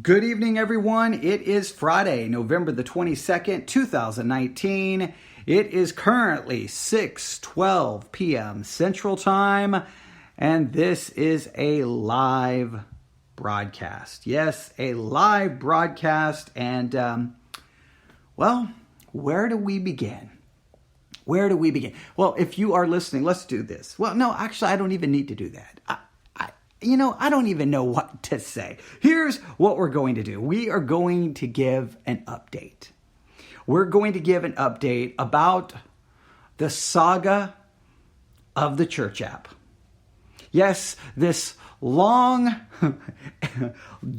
Good evening, everyone. It is Friday, November the 22nd, 2019. It is currently 6:12 p.m. Central Time, and this is a live broadcast. Yes, a live broadcast, and, where do we begin? Where do we begin? Well, if you are listening, let's do this. Well, no, actually, I don't even need to do that. I don't even know what to say. Here's what we're going to do. We are going to give an update. We're going to give an update about the saga of the church app. Yes, this long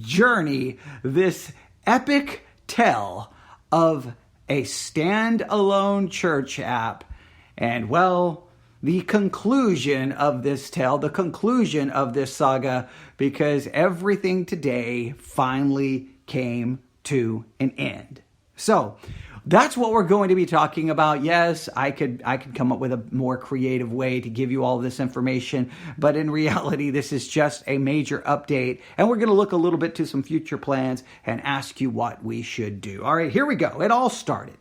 journey, this epic tale of a standalone church app, and the conclusion of this tale, the conclusion of this saga, because everything today finally came to an end. So that's what we're going to be talking about. Yes, I could come up with a more creative way to give you all this information, but in reality, this is just a major update, and we're going to look a little bit to some future plans and ask you what we should do. All right, here we go. It all started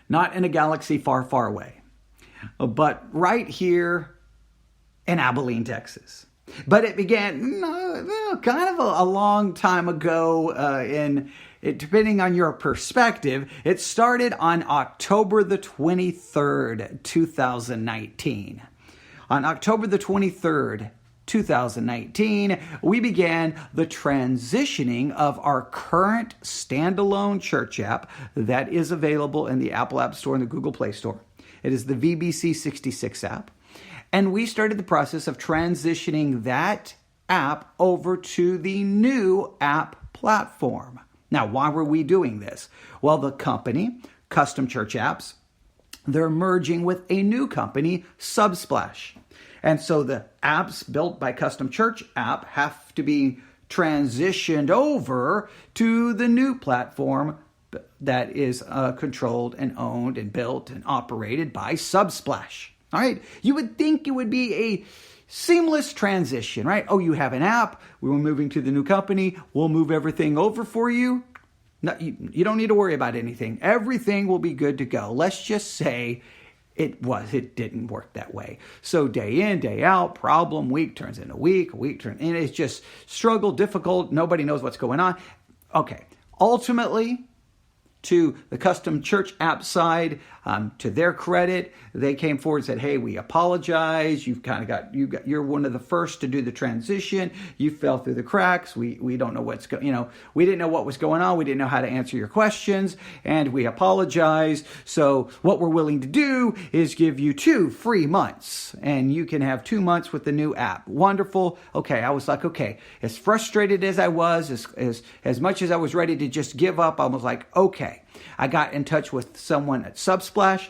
not in a galaxy far, far away, but right here in Abilene, Texas. But it began kind of a long time ago, depending on your perspective. It started on October the 23rd, 2019. On October the 23rd, 2019, we began the transitioning of our current standalone church app that is available in the Apple App Store and the Google Play Store. It is the VBC 66 app. And we started the process of transitioning that app over to the new app platform. Now, why were we doing this? Well, the company, Custom Church Apps, they're merging with a new company, Subsplash. And so the apps built by Custom Church App have to be transitioned over to the new platform that is controlled and owned and built and operated by Subsplash. All right. You would think it would be a seamless transition, right? Oh, you have an app. We were moving to the new company. We'll move everything over for you. No, you don't need to worry about anything. Everything will be good to go. Let's just say it didn't work that way. So day in, day out, problem, week turns into week turns, and it's just struggle, difficult. Nobody knows what's going on. Okay. Ultimately, to the Custom Church App side, to their credit, they came forward and said, "Hey, we apologize. You're one of the first to do the transition. You fell through the cracks. We don't know we didn't know what was going on. We didn't know how to answer your questions, and we apologize. So what we're willing to do is give you 2 free months, and you can have 2 months with the new app." Wonderful. Okay, I was like, okay. As frustrated as I was, as much as I was ready to just give up, I was like, okay. I got in touch with someone at Subsplash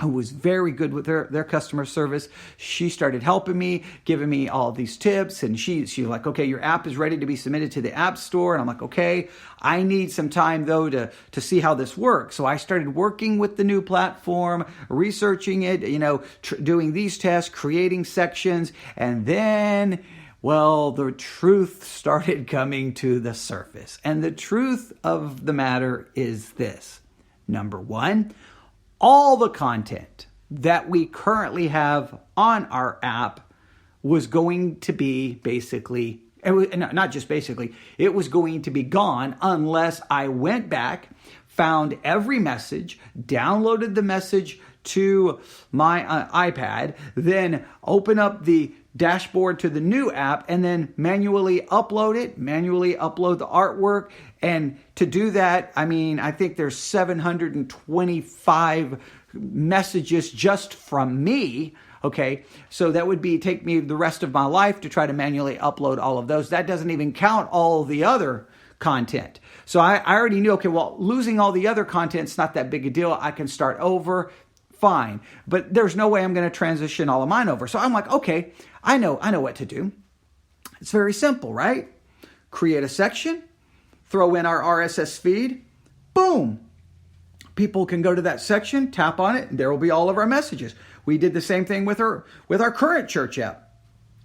who was very good with their customer service. She started helping me, giving me all these tips, and she was like, okay, your app is ready to be submitted to the App Store. And I'm like, okay, I need some time though to see how this works. So I started working with the new platform, researching it, doing these tests, creating sections, and then the truth started coming to the surface. And the truth of the matter is this. Number one, all the content that we currently have on our app was going to be it was going to be gone unless I went back, found every message, downloaded the message to my iPad, then open up the dashboard to the new app, and then manually upload the artwork. And to do that, I think there's 725 messages just from me. Okay, so that would take me the rest of my life to try to manually upload all of those. That doesn't even count all the other content. So I already knew, losing all the other content's not that big a deal. I can start over. Fine. But there's no way I'm going to transition all of mine over. So I'm like, okay, I know what to do. It's very simple, right? Create a section, throw in our RSS feed, boom. People can go to that section, tap on it, and there will be all of our messages. We did the same thing with our current church app.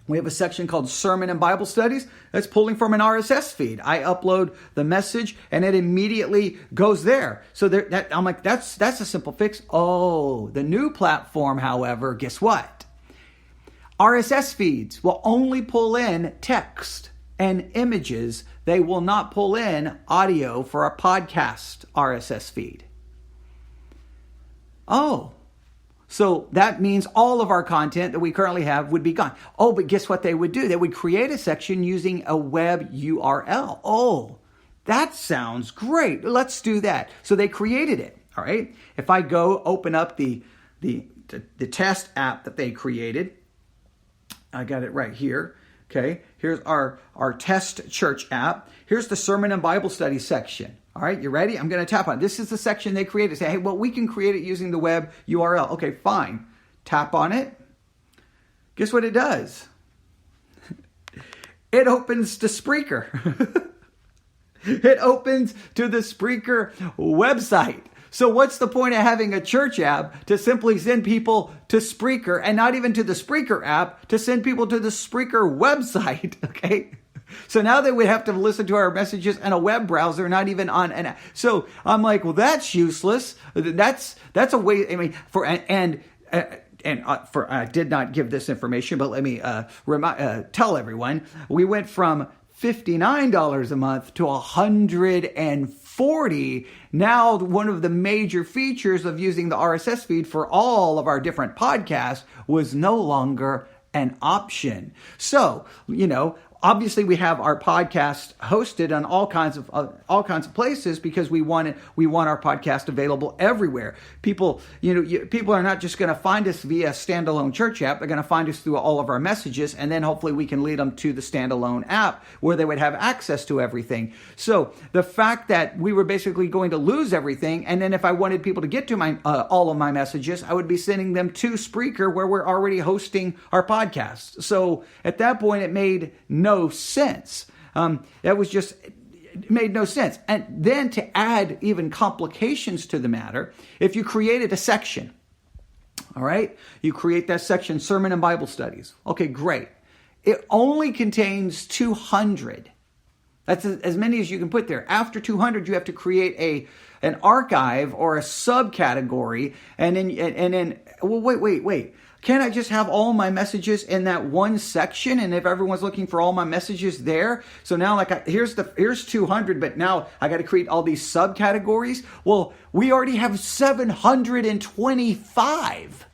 We have a section called Sermon and Bible Studies that's pulling from an RSS feed. I upload the message and it immediately goes there. So I'm like, that's a simple fix. Oh, the new platform, however, guess what? RSS feeds will only pull in text and images. They will not pull in audio for a podcast RSS feed. Oh, so that means all of our content that we currently have would be gone. Oh, but guess what they would do? They would create a section using a web URL. Oh, that sounds great. Let's do that. So they created it. All right. If I go open up the test app that they created, I got it right here. Okay. Here's our test church app. Here's the sermon and Bible study section. All right, you ready? I'm going to tap on it. This is the section they created. Say, hey, well, we can create it using the web URL. Okay, fine. Tap on it. Guess what it does? It opens to Spreaker. It opens to the Spreaker website. So what's the point of having a church app to simply send people to Spreaker, and not even to the Spreaker app to send people to the Spreaker website? Okay. So now they would have to listen to our messages in a web browser, not even on an app. So I'm like, well, that's useless. That's a way. I mean, I did not give this information, but let me tell everyone. We went from $59 a month to $140. Now, one of the major features of using the RSS feed for all of our different podcasts was no longer an option. So, obviously, we have our podcast hosted on all kinds of places because we want our podcast available everywhere. People are not just going to find us via standalone church app. They're going to find us through all of our messages, and then hopefully we can lead them to the standalone app where they would have access to everything. So the fact that we were basically going to lose everything, and then if I wanted people to get to my all of my messages, I would be sending them to Spreaker where we're already hosting our podcast. So at that point, it made no sense. It made no sense. And then to add even complications to the matter, if you created a section, all right, you create that section, Sermon and Bible Studies. Okay, great. It only contains 200. That's as many as you can put there. After 200, you have to create an archive or a subcategory, and then well, wait. Can't I just have all my messages in that one section? And if everyone's looking for all my messages there, so now here's 200, but now I got to create all these subcategories. Well, we already have 725.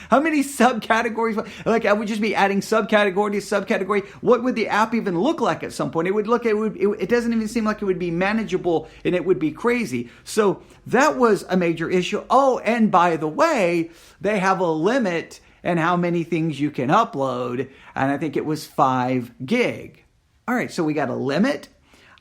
How many subcategories? I would just be adding subcategory to subcategory. What would the app even look like at some point? It doesn't even seem like it would be manageable, and it would be crazy. So that was a major issue. Oh, and by the way, they have a limit in how many things you can upload, and I think it was 5 gig. All right, so we got a limit.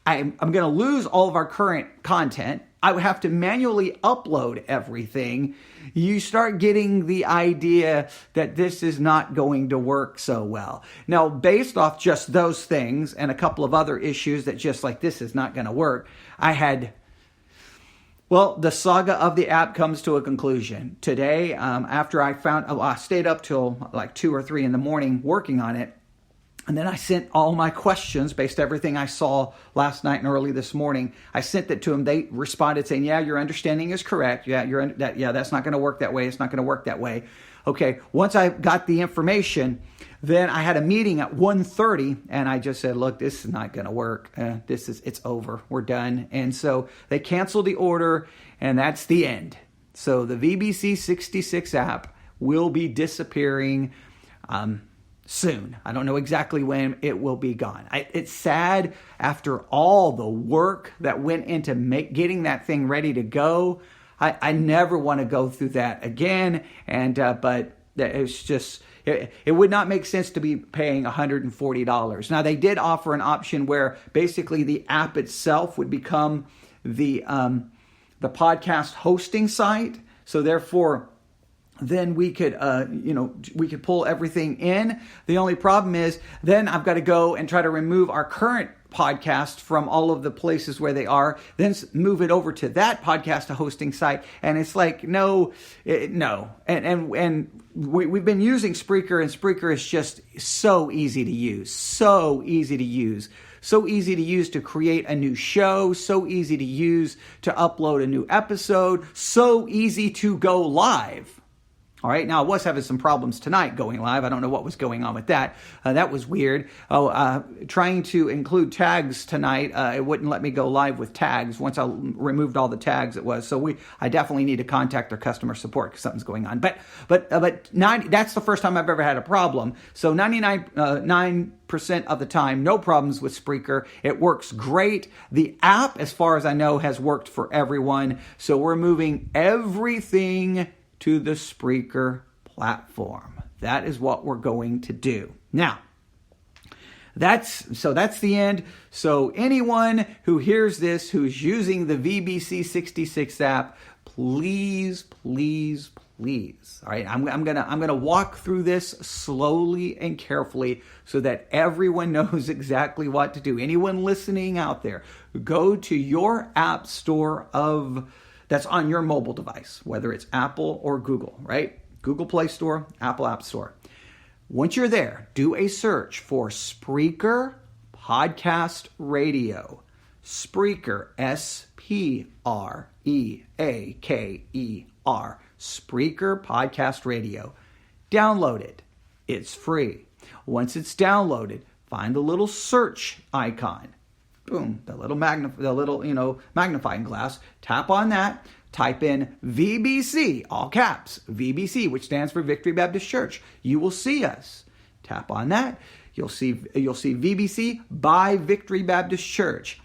I'm going to lose all of our current content. I would have to manually upload everything. You start getting the idea that this is not going to work so well. Now, based off just those things and a couple of other issues that just like this is not going to work, the saga of the app comes to a conclusion. Today, after I stayed up till like 2 or 3 in the morning working on it. And then I sent all my questions based on everything I saw last night and early this morning. I sent that to them. They responded saying, yeah, your understanding is correct. Yeah, that's not going to work that way. It's not going to work that way. Okay, once I got the information, then I had a meeting at 1:30, and I just said, look, this is not going to work. It's over. We're done. And so they canceled the order, and that's the end. So the VBC 66 app will be disappearing soon. I don't know exactly when it will be gone. It's sad after all the work that went into getting that thing ready to go. I never want to go through that again. But it's just, it would not make sense to be paying $140. Now, they did offer an option where basically the app itself would become the podcast hosting site. So therefore, then we could, we could pull everything in. The only problem is then I've got to go and try to remove our current podcast from all of the places where they are, then move it over to that podcast hosting site. And it's like, no. And we've been using Spreaker, and Spreaker is just so easy to use, so easy to use. So easy to use to create a new show, so easy to use to upload a new episode, so easy to go live. All right, now I was having some problems tonight going live. I don't know what was going on with that. That was weird. Trying to include tags tonight, it wouldn't let me go live with tags. Once I removed all the tags, it was. So I definitely need to contact their customer support because something's going on. But that's the first time I've ever had a problem. So 99% of the time, no problems with Spreaker. It works great. The app, as far as I know, has worked for everyone. So we're moving everything to the Spreaker platform. That is what we're going to do. Now, that's the end. So anyone who hears this, who's using the VBC 66 app, please. All right, I'm gonna walk through this slowly and carefully so that everyone knows exactly what to do. Anyone listening out there, go to your app store that's on your mobile device, whether it's Apple or Google, right? Google Play Store, Apple App Store. Once you're there, do a search for Spreaker Podcast Radio. Spreaker, Spreaker, Spreaker Podcast Radio. Download it. It's free. Once it's downloaded, find the little search icon. Boom, the little magnifying glass. Tap on that. Type in VBC, all caps, VBC, which stands for Victory Baptist Church. You will see us. Tap on that. You'll see VBC by Victory Baptist Church.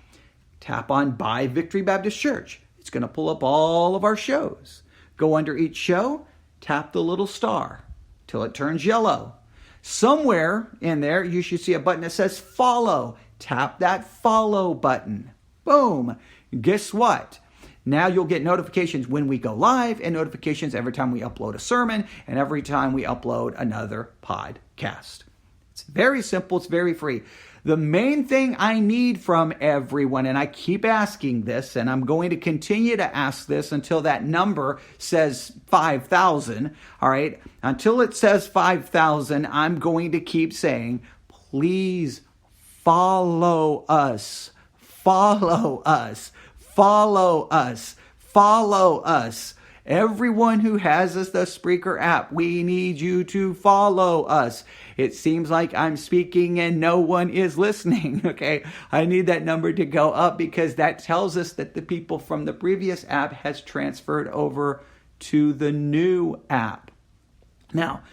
Tap on by Victory Baptist Church. It's going to pull up all of our shows. Go under each show. Tap the little star till it turns yellow. Somewhere in there, you should see a button that says follow. Tap that follow button. Boom. Guess what? Now you'll get notifications when we go live and notifications every time we upload a sermon and every time we upload another podcast. It's very simple. It's very free. The main thing I need from everyone, and I keep asking this, and I'm going to continue to ask this until that number says 5,000, all right? Until it says 5,000, I'm going to keep saying, please follow us. Follow us. Follow us. Follow us. Everyone who has the Spreaker app, we need you to follow us. It seems like I'm speaking and no one is listening, okay? I need that number to go up because that tells us that the people from the previous app has transferred over to the new app. Now,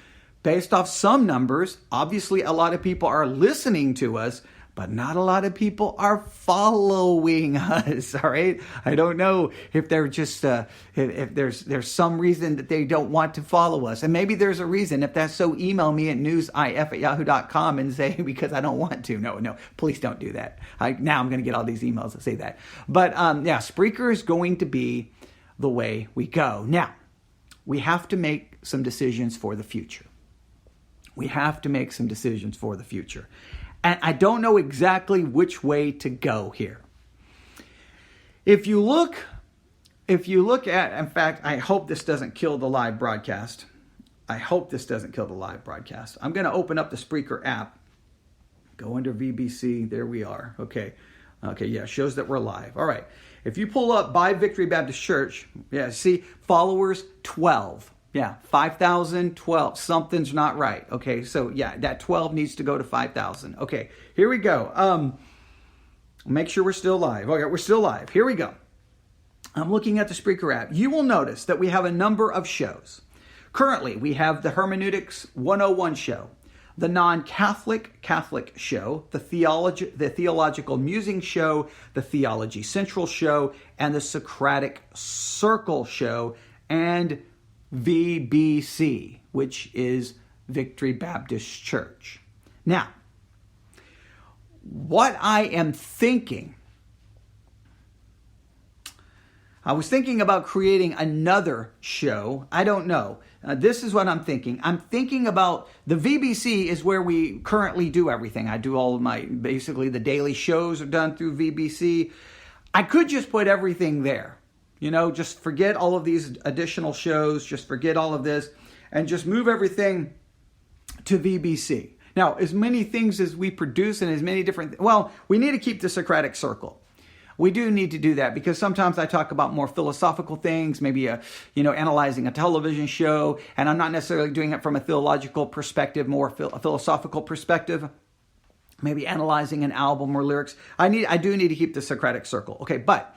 based off some numbers, obviously a lot of people are listening to us, but not a lot of people are following us, all right? I don't know if they're just, if there's some reason that they don't want to follow us. And maybe there's a reason. If that's so, email me at newsif@yahoo.com and say, because I don't want to. No, please don't do that. Now I'm going to get all these emails that say that. But Spreaker is going to be the way we go. Now, we have to make some decisions for the future. And I don't know exactly which way to go here. If you look at, in fact, I hope this doesn't kill the live broadcast. I'm going to open up the Spreaker app. Go under VBC. There we are. Okay, yeah, shows that we're live. All right. If you pull up by Victory Baptist Church, see, followers 12. 5,012. Something's not right. Okay, so that 12 needs to go to 5,000. Okay, here we go. Make sure we're still live. Okay, we're still live. Here we go. I'm looking at the Spreaker app. You will notice that we have a number of shows. Currently, we have the Hermeneutics 101 show, the non-Catholic Catholic show, the Theological Musing show, the Theology Central show, and the Socratic Circle show, and VBC, which is Victory Baptist Church. Now, what I am thinking, I was thinking about creating another show. I don't know. This is what I'm thinking. I'm thinking about the VBC is where we currently do everything. I do all of basically the daily shows are done through VBC. I could just put everything there. Just forget all of these additional shows, just forget all of this, and just move everything to VBC. Now, as many things as we produce and as many different, we need to keep the Socratic Circle. We do need to do that because sometimes I talk about more philosophical things, maybe analyzing a television show, and I'm not necessarily doing it from a theological perspective, more a philosophical perspective. Maybe analyzing an album or lyrics. I do need to keep the Socratic Circle. Okay, but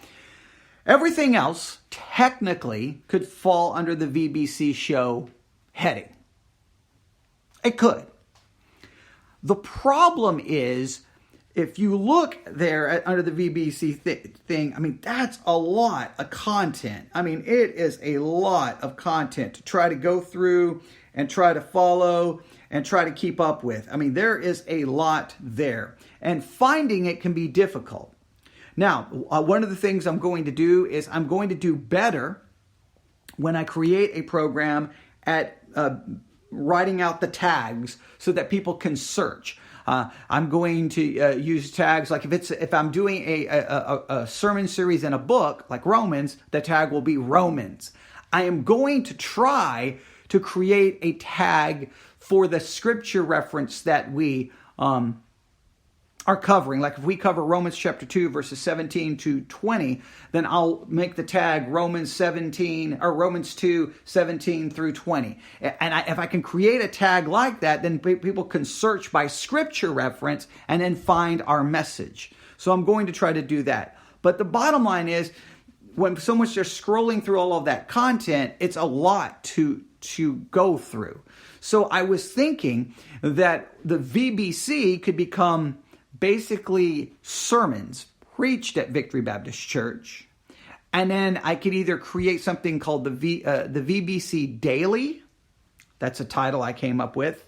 everything else technically could fall under the VBC show heading. It could. The problem is, if you look there under the VBC thing, that's a lot of content. It is a lot of content to try to go through and try to follow and try to keep up with. There is a lot there. And finding it can be difficult. Now, one of the things I'm going to do is I'm going to do better when I create a program at writing out the tags so that people can search. I'm going to use tags like if I'm doing a sermon series in a book like Romans, the tag will be Romans. I am going to try to create a tag for the scripture reference that we are covering. Like if we cover Romans chapter 2 verses 17 to 20, then I'll make the tag Romans 17 or Romans 2 17 through 20. And if I can create a tag like that, then people can search by scripture reference and then find our message. So I'm going to try to do that. But the bottom line is, when someone's just scrolling through all of that content, it's a lot to go through. So I was thinking that the VBC could become basically sermons preached at Victory Baptist Church. And then I could either create something called the VBC Daily. That's a title I came up with.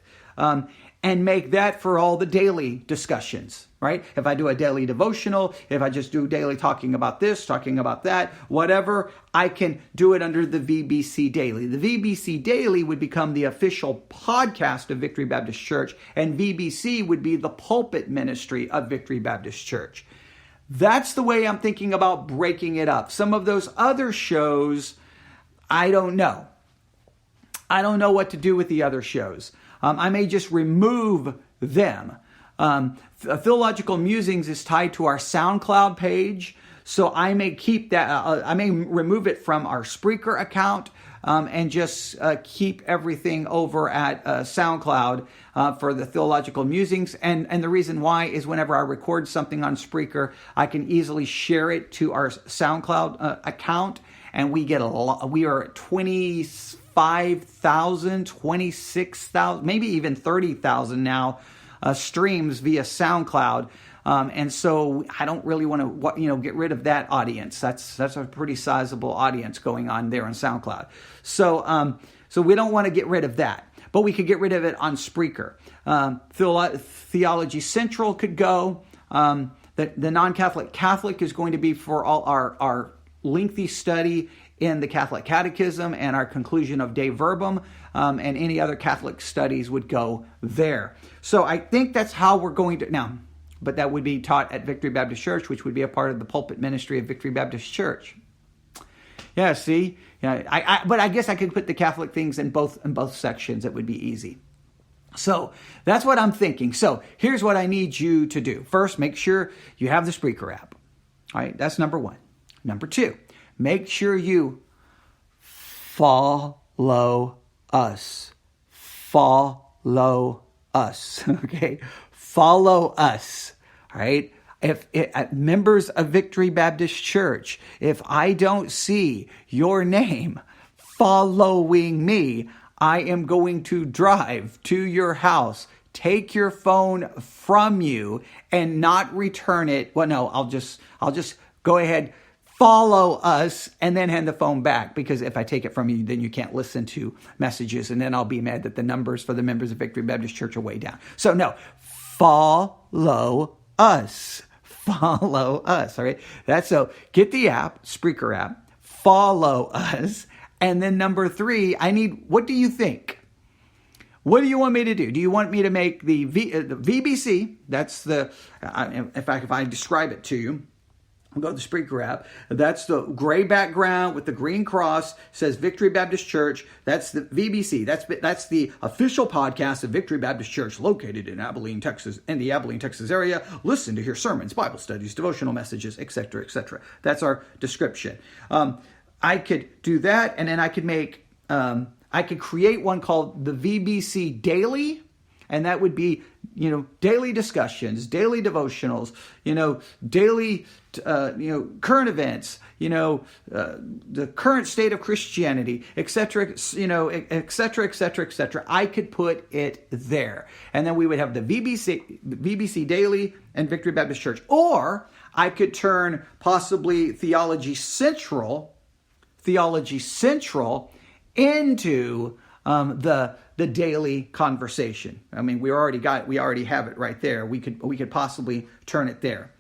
And make that for all the daily discussions, right? If I do a daily devotional, if I just do daily talking about this, talking about that, whatever, I can do it under the VBC Daily. The VBC Daily would become the official podcast of Victory Baptist Church, and VBC would be the pulpit ministry of Victory Baptist Church. That's the way I'm thinking about breaking it up. Some of those other shows, I don't know. I don't know what to do with the other shows. I may just remove them. Theological Musings is tied to our SoundCloud page, so I may keep that. I may remove it from our Spreaker account and just keep everything over at SoundCloud for the Theological Musings. And the reason why is whenever I record something on Spreaker, I can easily share it to our SoundCloud account, and we get a lot. We are at 25,000, 26,000, maybe even 30,000 now streams via SoundCloud. And so I don't really want to, get rid of that audience. That's a pretty sizable audience going on there on SoundCloud. So we don't want to get rid of that, but we could get rid of it on Spreaker. Theology Central could go. The non-Catholic Catholic is going to be for all our lengthy study in the Catholic Catechism and our conclusion of De Verbum, and any other Catholic studies would go there. So I think that's how we're going to now. But that would be taught at Victory Baptist Church, which would be a part of the pulpit ministry of Victory Baptist Church. Yeah, see, but I guess I could put the Catholic things in both sections. It would be easy. So that's what I'm thinking. So here's what I need you to do. First, make sure you have the Spreaker app. All right, that's number one. Number two, make sure you follow us. Follow us. Okay, follow us. All right. If members of Victory Baptist Church, if I don't see your name following me, I am going to drive to your house, take your phone from you, and not return it. Well, no, I'll just go ahead, follow us, and then hand the phone back. Because if I take it from you, then you can't listen to messages, and then I'll be mad that the numbers for the members of Victory Baptist Church are way down. So no, follow us. Follow us. All right. That's so. Get the app, Spreaker app. follow us. And then number 3, what do you think? What do you want me to do? Do you want me to make the VBC? That's if I describe it to you, I'll go to the Spreaker app. That's the gray background with the green cross, says Victory Baptist Church. That's the VBC. That's the official podcast of Victory Baptist Church, located in Abilene, Texas, in the Abilene, Texas area. Listen to hear sermons, Bible studies, devotional messages, etc., etc. That's our description. I could do that, and then I could create one called the VBC Daily, and that would be, daily discussions, daily devotionals, daily, current events, the current state of Christianity, etc., etc., etc., etc. I could put it there, and then we would have the VBC Daily and Victory Baptist Church, or I could turn possibly Theology Central into the daily conversation. I mean, we already have it right there. We could possibly turn it there.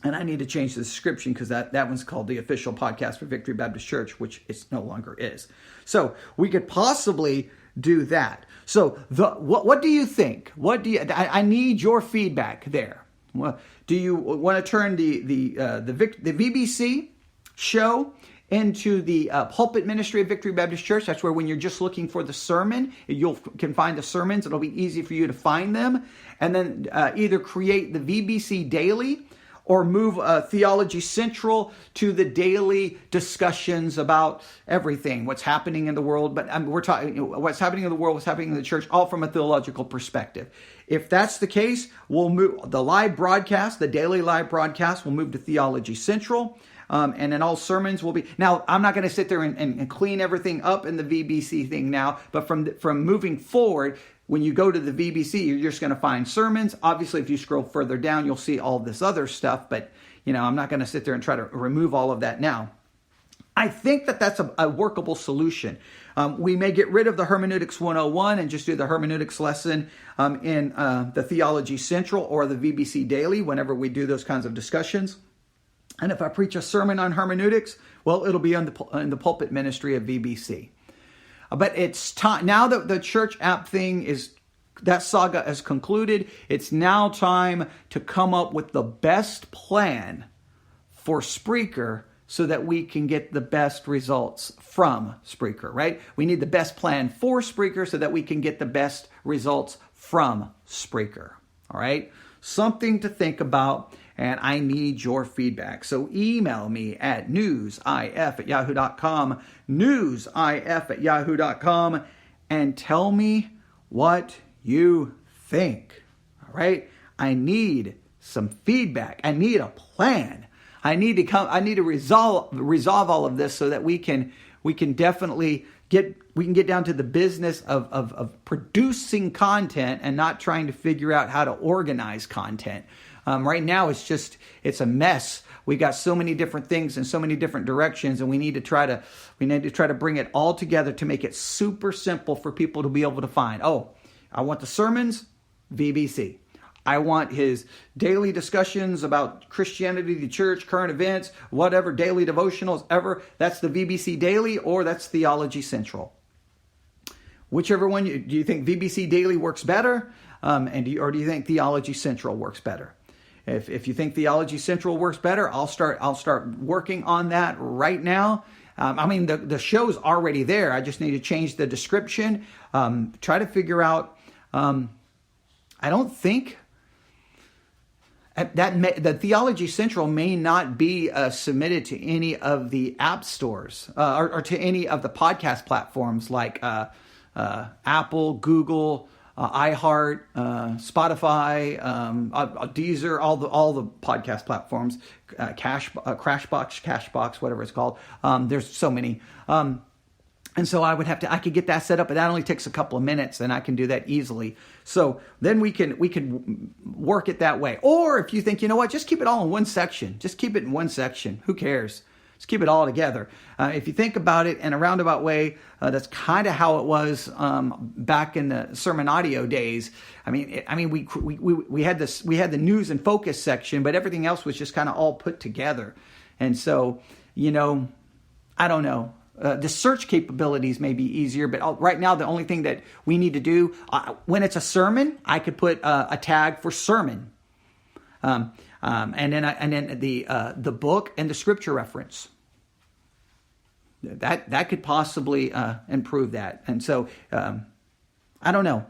And I need to change the description because that one's called the official podcast for Victory Baptist Church, which it no longer is. So we could possibly do that. So what do you think? I need your feedback there. Well, do you want to turn the VBC show into the pulpit ministry of Victory Baptist Church? That's where when you're just looking for the sermon, you can find the sermons. It'll be easy for you to find them. And then either create the VBC Daily or move Theology Central to the daily discussions about everything, what's happening in the world. But we're talking what's happening in the world, what's happening in the church, all from a theological perspective. If that's the case, we'll move the live broadcast, the daily live broadcast, will move to Theology Central. And then all sermons will be... Now, I'm not going to sit there and clean everything up in the VBC thing now, but from moving forward, when you go to the VBC, you're just going to find sermons. Obviously, if you scroll further down, you'll see all this other stuff, but I'm not going to sit there and try to remove all of that now. I think that's a workable solution. We may get rid of the Hermeneutics 101 and just do the hermeneutics lesson in the Theology Central or the VBC Daily whenever we do those kinds of discussions. And if I preach a sermon on hermeneutics, well, it'll be in the pulpit ministry of VBC. But it's time now that the church app thing that saga has concluded. It's now time to come up with the best plan for Spreaker so that we can get the best results from Spreaker, right? We need the best plan for Spreaker so that we can get the best results from Spreaker, all right? Something to think about. And I need your feedback. So email me at newsif@yahoo.com, newsif@yahoo.com, and tell me what you think. All right? I need some feedback. I need a plan. I need to resolve all of this so that we can definitely get down to the business of producing content and not trying to figure out how to organize content. Right now, it's a mess. We got so many different things in so many different directions, and we need to try to bring it all together to make it super simple for people to be able to find. Oh, I want the sermons, VBC. I want his daily discussions about Christianity, the church, current events, whatever, daily devotionals, ever. That's the VBC Daily, or that's Theology Central. Whichever one, do you think VBC Daily works better? Or do you think Theology Central works better? If you think Theology Central works better, I'll start working on that right now. The show's already there. I just need to change the description. Try to figure out. I don't think the Theology Central may not be submitted to any of the app stores or to any of the podcast platforms like Apple, Google, iHeart, Spotify, Deezer, all the podcast platforms, Cashbox, whatever it's called. There's so many. And so I could get that set up, but that only takes a couple of minutes, and I can do that easily. So then we can work it that way. Or if you think, just keep it all in one section. Just keep it in one section. Who cares? Just keep it all together. If you think about it in a roundabout way, that's kind of how it was back in the sermon audio days. We had the news and focus section, but everything else was just kind of all put together. And so, I don't know. The search capabilities may be easier, but right now the only thing that we need to do, when it's a sermon, I could put a tag for sermon, and then the book and the scripture reference. That could possibly improve that. And so I don't know.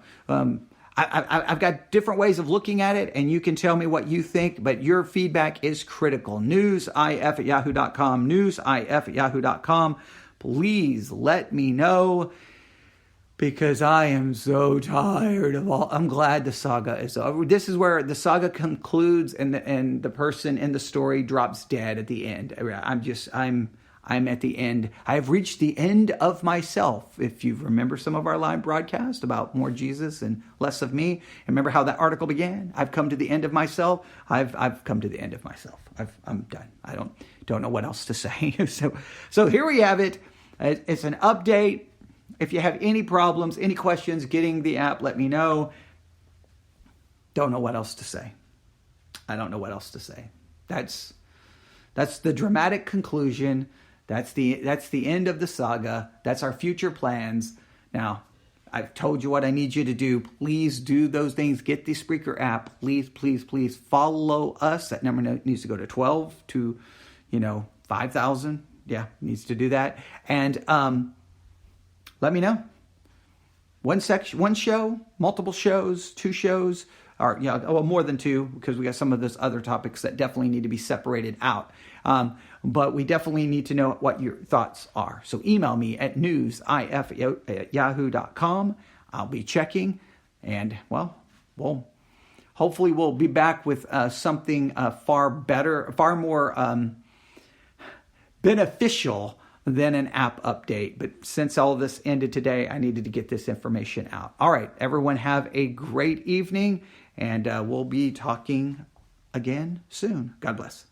I've got different ways of looking at it, and you can tell me what you think, but your feedback is critical. newsif@yahoo.com, newsif@yahoo.com. Please let me know, because I am so tired of all. I'm glad the saga is over. This is where the saga concludes, and the person in the story drops dead at the end. I'm at the end. I've reached the end of myself. If you remember some of our live broadcasts about more Jesus and less of me, remember how that article began? I've come to the end of myself. I've come to the end of myself. I'm done. I don't know what else to say. So here we have it. It's an update. If you have any problems, any questions getting the app, let me know. Don't know what else to say. I don't know what else to say. That's the dramatic conclusion. That's the end of the saga. That's our future plans. Now, I've told you what I need you to do. Please do those things. Get the Spreaker app. Please, please, please follow us. That number needs to go to 12 to, 5,000. Yeah, needs to do that. And let me know. One show, multiple shows, 2 shows, or more than 2, because we got some of those other topics that definitely need to be separated out. But we definitely need to know what your thoughts are. So email me at newsif@yahoo.com. I'll be checking, and hopefully we'll be back with something far better, far more beneficial than an app update. But since all of this ended today, I needed to get this information out. All right, everyone have a great evening, and we'll be talking again soon. God bless.